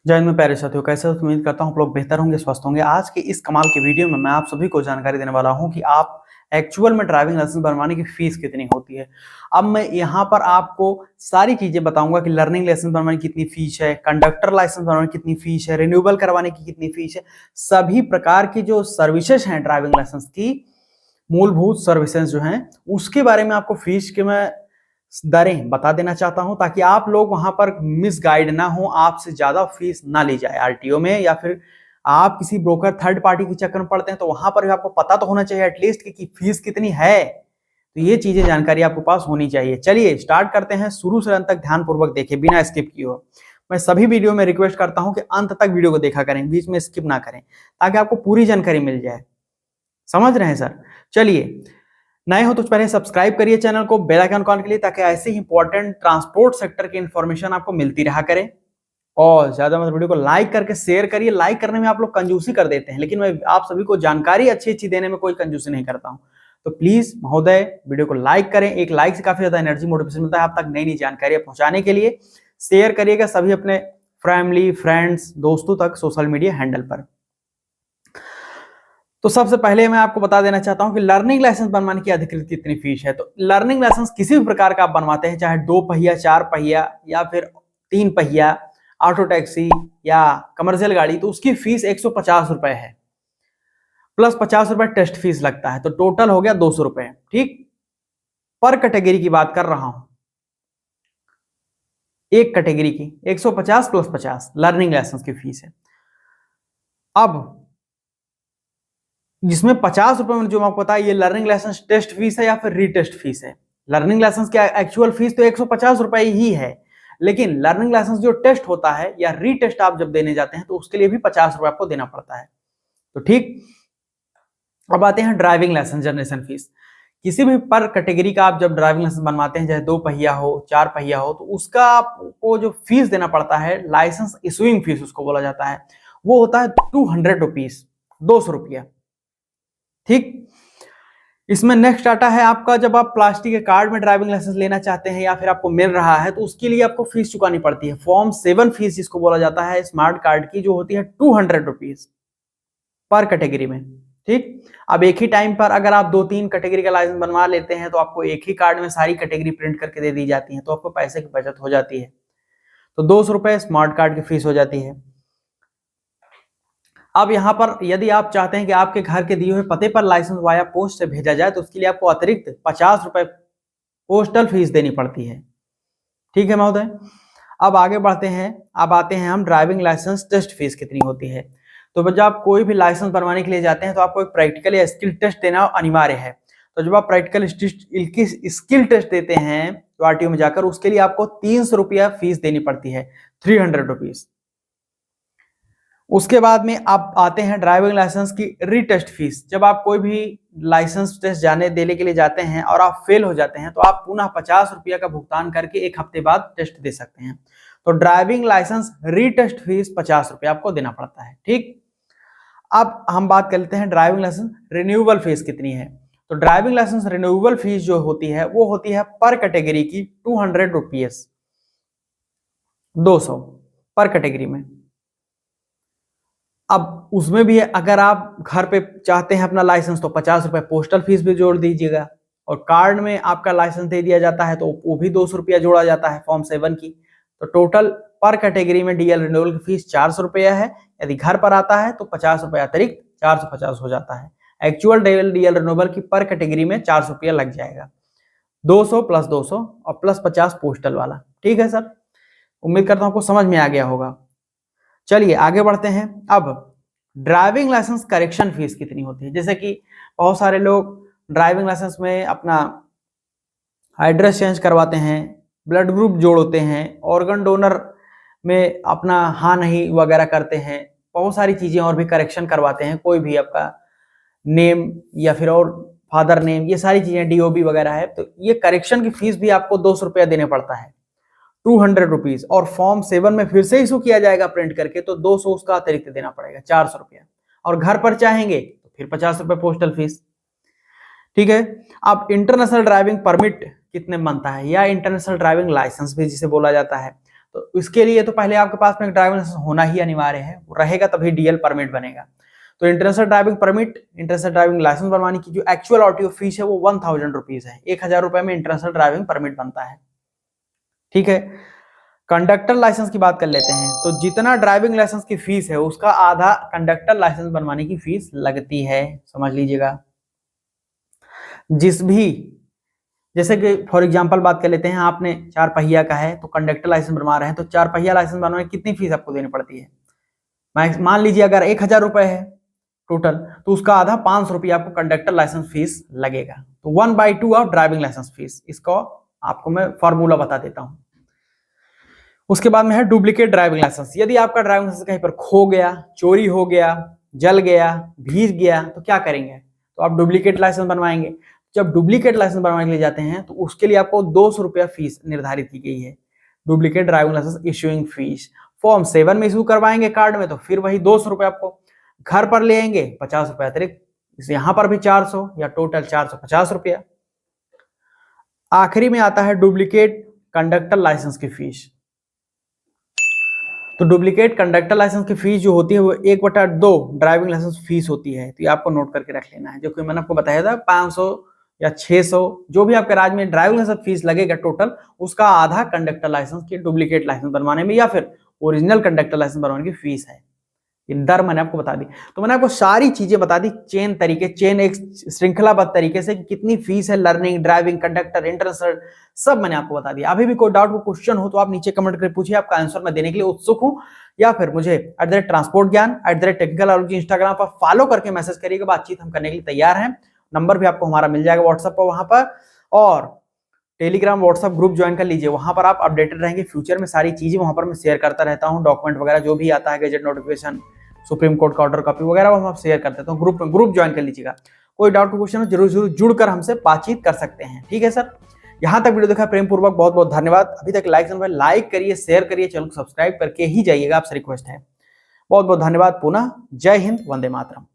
जय हिंद में प्यारे साथियों, कैसे हो? उम्मीद करता हूँ आप लोग बेहतर होंगे, स्वस्थ होंगे। आज के इस कमाल के वीडियो में मैं आप सभी को जानकारी देने वाला हूँ कि आप एक्चुअल में ड्राइविंग लाइसेंस बनवाने की फीस कितनी होती है। अब मैं यहाँ पर आपको सारी चीजें बताऊंगा कि लर्निंग लाइसेंस बनवाने की कितनी फीस है, कंडक्टर लाइसेंस बनवाने की कितनी फीस है, रिन्यूएबल करवाने की कितनी फीस है। सभी प्रकार की जो सर्विसेज हैं ड्राइविंग लाइसेंस की, मूलभूत सर्विसेज जो हैं, उसके बारे में आपको फीस के मैं दरें बता देना चाहता हूं, ताकि आप लोग वहां पर मिसगाइड ना हो, आपसे ज्यादा फीस ना ली जाए आरटीओ में, या फिर आप किसी ब्रोकर थर्ड पार्टी के चक्कर में पड़ते हैं तो वहां पर भी आपको पता तो होना चाहिए एटलीस्ट कि फीस कितनी है। तो ये चीजें जानकारी आपके पास होनी चाहिए। चलिए स्टार्ट करते हैं, शुरू से अंत तक ध्यानपूर्वक देखिए, बिना स्किप किए हो। मैं सभी वीडियो में रिक्वेस्ट करता हूं कि अंत तक वीडियो को देखा करें, बीच में स्किप ना करें, ताकि आपको पूरी जानकारी मिल जाए। समझ रहे हैं सर? चलिए, नए हो तो पहले सब्सक्राइब करिए चैनल को, बेल आइकन ऑन के लिए, ताकि ऐसे ही इंपॉर्टेंट ट्रांसपोर्ट सेक्टर की इंफॉर्मेशन आपको मिलती रहा करे। और ज्यादा मतलब वीडियो को लाइक करके शेयर करिए। लाइक करने में आप लोग कंजूसी कर देते हैं, लेकिन मैं आप सभी को जानकारी अच्छी अच्छी देने में कोई कंजूसी नहीं करता हूं। तो प्लीज महोदय, वीडियो को लाइक करें। एक लाइक से काफी ज्यादा एनर्जी, मोटिवेशन मिलता है आप तक नई नई जानकारी पहुंचाने के लिए। शेयर करिएगा सभी अपने फैमिली, फ्रेंड्स, दोस्तों तक सोशल मीडिया हैंडल पर। तो सबसे पहले मैं आपको बता देना चाहता हूं कि लर्निंग लाइसेंस बनवाने की अधिकृत कितनी फीस है। तो लर्निंग लाइसेंस किसी भी प्रकार का आप बनवाते हैं, चाहे 2 पहिया, 4 पहिया या फिर 3 पहिया, ऑटो टैक्सी या कमर्शियल गाड़ी, तो उसकी फीस 150 रुपए है, प्लस 50 रुपए टेस्ट फीस लगता है। तो टोटल हो गया 200 रुपए। ठीक, पर कैटेगरी की बात कर रहा हूं, एक कैटेगरी की 150 प्लस 50 लर्निंग लाइसेंस की फीस है। अब जिसमें 50 रुपए में जो आपको पता है, ये लर्निंग लाइसेंस टेस्ट फीस है या फिर रीटेस्ट फीस है। लर्निंग लाइसेंस की एक्चुअल फीस तो 150 रुपए ही है, लेकिन लर्निंग लाइसेंस जो टेस्ट होता है या रीटेस्ट आप जब देने जाते हैं तो उसके लिए भी 50 रुपए आपको देना पड़ता है। तो ठीक, अब आते हैं ड्राइविंग लाइसेंस जनरेशन फीस। किसी भी पर कैटेगरी का आप जब ड्राइविंग लाइसेंस बनवाते हैं, चाहे 2 पहिया हो, 4 पहिया हो, तो उसका आपको जो फीस देना पड़ता है, लाइसेंस इशुइंग फीस उसको बोला जाता है, वो होता है 200 रुपीज, 200 रुपया। ठीक, इसमें नेक्स्ट आता है आपका, जब आप प्लास्टिक के कार्ड में ड्राइविंग लाइसेंस लेना चाहते हैं या फिर आपको मिल रहा है, तो उसके लिए आपको फीस चुकानी पड़ती है। फॉर्म 7 फीस जिसको बोला जाता है स्मार्ट कार्ड की, जो होती है 200 रुपीज पर कैटेगरी में। ठीक, अब एक ही टाइम पर अगर आप 2-3 कैटेगरी का लाइसेंस बनवा लेते हैं तो आपको एक ही कार्ड में सारी कैटेगरी प्रिंट करके दे दी जाती है, तो आपको पैसे की बचत हो जाती है। तो 200 रुपए स्मार्ट कार्ड की फीस हो जाती है। अब यहां पर यदि आप चाहते हैं कि आपके घर के दिए हुए पते पर लाइसेंस वाया पोस्ट से भेजा जाए, तो उसके लिए आपको अतिरिक्त 50 रुपए पोस्टल फीस देनी पड़ती है। ठीक है महोदय, अब आगे बढ़ते हैं। अब आते हैं हम ड्राइविंग लाइसेंस टेस्ट फीस कितनी होती है। तो जब आप कोई भी लाइसेंस बनवाने के लिए जाते हैं तो आपको एक प्रैक्टिकल या स्किल टेस्ट देना अनिवार्य है। तो जब आप प्रैक्टिकल स्किल टेस्ट देते हैं तो आरटीओ में जाकर, उसके लिए आपको 300 रुपया फीस देनी पड़ती है, 300 रुपीज। उसके बाद में आप आते हैं ड्राइविंग लाइसेंस की रीटेस्ट फीस। जब आप कोई भी लाइसेंस टेस्ट देने के लिए जाते हैं और आप फेल हो जाते हैं, तो आप पुनः 50 रुपया का भुगतान करके 1 हफ्ते बाद टेस्ट दे सकते हैं। तो ड्राइविंग लाइसेंस रीटेस्ट फीस 50 रुपया आपको देना पड़ता है। ठीक, अब हम बात कर लेते हैं ड्राइविंग लाइसेंस रिन्यूएबल फीस कितनी है। तो ड्राइविंग लाइसेंस रिन्यूएबल फीस जो होती है, वो होती है पर कैटेगरी की 200 रुपीज, 200 पर कैटेगरी में। अब उसमें भी अगर आप घर पे चाहते हैं अपना लाइसेंस, तो 50 रुपए पोस्टल फीस भी जोड़ दीजिएगा, और कार्ड में आपका लाइसेंस दे दिया जाता है तो वो भी 200 रुपया जोड़ा जाता है फॉर्म 7 की। तो टोटल पर कैटेगरी में डीएल रिन्यूअल की फीस 400 रुपया है। यदि घर पर आता है तो 50 रुपया अतिरिक्त 450 हो जाता है। एक्चुअल डीएल रिन्यूअल की पर कैटेगरी में 400 रुपया लग जाएगा, 200 प्लस 200 और प्लस 50 पोस्टल वाला। ठीक है सर, उम्मीद करता हूं आपको समझ में आ गया होगा। चलिए आगे बढ़ते हैं। अब ड्राइविंग लाइसेंस करेक्शन फीस कितनी होती है। जैसे कि बहुत सारे लोग ड्राइविंग लाइसेंस में अपना एड्रेस चेंज करवाते हैं, ब्लड ग्रुप जोड़ते हैं, ऑर्गन डोनर में अपना हाँ नहीं वगैरह करते हैं, बहुत सारी चीजें और भी करेक्शन करवाते हैं। कोई भी आपका नेम या फिर और फादर नेम, ये सारी चीजें डीओबी वगैरह है, तो ये करेक्शन की फीस भी आपको 200 रुपया देने पड़ता है, 200 रुपीज। और फॉर्म 7 में फिर से इशू किया जाएगा प्रिंट करके, तो 200 उसका अतिरिक्त देना पड़ेगा, 400 रुपया। और घर पर चाहेंगे तो फिर 50 रुपए पोस्टल फीस। ठीक है, अब इंटरनेशनल ड्राइविंग परमिट कितने बनता है, या इंटरनेशनल ड्राइविंग लाइसेंस भी जिसे बोला जाता है, तो इसके लिए तो पहले आपके पास में एक ड्राइविंग लाइसेंस होना ही अनिवार्य है, वो रहेगा तभी डीएल परमिट बनेगा। तो international driving permit, international driving licence बनवाने की जो एक्चुअल आरटीओ फीस है वो 1000 रुपीज है। 1000 रुपए में इंटरनेशनल ड्राइविंग परमिट बनता है। ठीक है, कंडक्टर लाइसेंस की बात कर लेते हैं। तो जितना ड्राइविंग लाइसेंस की फीस है उसका आधा कंडक्टर लाइसेंस बनवाने की फीस लगती है, समझ लीजिएगा। जिस भी, जैसे कि फॉर एग्जांपल बात कर लेते हैं, आपने 4 पहिया का है तो कंडक्टर लाइसेंस बनवा रहे हैं, तो 4 पहिया लाइसेंस बनवाने में कितनी फीस आपको देनी पड़ती है? मान लीजिए अगर 1000 रुपए है टोटल, तो उसका आधा 500 रुपये आपको कंडक्टर लाइसेंस फीस लगेगा। तो 1/2 ऑफ ड्राइविंग लाइसेंस फीस, इसको आपको मैं फॉर्मूला बता देता हूं। उसके बाद में है डुप्लीकेट ड्राइविंग लाइसेंस। यदि आपका ड्राइविंग लाइसेंस कहीं पर खो गया, चोरी हो गया, जल गया, भीग गया, तो क्या करेंगे? तो आप डुप्लीकेट लाइसेंस बनवाएंगे। जब डुप्लीकेट लाइसेंस बनवाने के लिए जाते हैं तो उसके लिए आपको 200 रुपया फीस निर्धारित की गई है, duplicate driving licence issuing fees. Form 7 में इशू करवाएंगे कार्ड में तो फिर वही 200 रुपये आपको, घर पर ले आएंगे 50 रुपये अतिरिक्त, यहाँ पर भी 400 या टोटल 450 रुपया। आखिरी में आता है डुप्लीकेट कंडक्टर लाइसेंस की फीस। तो डुप्लीकेट कंडक्टर लाइसेंस की फीस जो होती है वो 1/2 ड्राइविंग लाइसेंस फीस होती है। तो ये आपको नोट करके रख लेना है, जो कि मैंने आपको बताया था 500 या 600 जो भी आपके राज्य में ड्राइविंग लाइसेंस फीस लगेगा टोटल, उसका आधा कंडक्टर लाइसेंस की डुप्लीकेट लाइसेंस बनवाने में या फिर ओरिजिनल कंडक्टर लाइसेंस बनवाने की फीस है। ये दर मैंने आपको बता दी। तो मैंने आपको सारी चीजें बता दी चेन एक श्रृंखलाबद्ध तरीके से कि कितनी फीस है, लर्निंग, ड्राइविंग, कंडक्टर, इंटरनेशनल, सब मैंने आपको बता दिया। अभी भी कोई डाउट, को क्वेश्चन हो तो आप नीचे कमेंट करके पूछिए, आपका आंसर मैं देने के लिए उत्सुक हूं। या फिर मुझे @ट्रांसपोर्ट ज्ञान @टेक्निकल नॉलेज इंस्टाग्राम पर फॉलो करके मैसेज करिएगा, बातचीत हम करने के लिए तैयार हैं। नंबर भी आपको हमारा मिल जाएगा व्हाट्सएप पर वहां पर, और टेलीग्राम व्हाट्सएप ग्रुप ज्वाइन कर लीजिए, वहां पर आप अपडेटेड रहेंगे। फ्यूचर में सारी चीजें वहां पर मैं शेयर करता रहता हूं, डॉक्यूमेंट वगैरह जो भी आता है, गैजेट नोटिफिकेशन, सुप्रीम कोर्ट का ऑर्डर कॉपी वगैरह हम आप शेयर कर देते हैं। ग्रुप ज्वाइन कर लीजिएगा। कोई डाउट का क्वेश्चन हो जरूर जुड़कर हमसे बातचीत कर सकते हैं। ठीक है सर, यहां तक वीडियो देखा प्रेम पूर्वक बहुत बहुत धन्यवाद। अभी तक लाइक करिए, शेयर करिए, चैनल को सब्सक्राइब करके ही जाइएगा, आपसे रिक्वेस्ट है। बहुत बहुत धन्यवाद। पुनः जय हिंद, वंदे मातरम।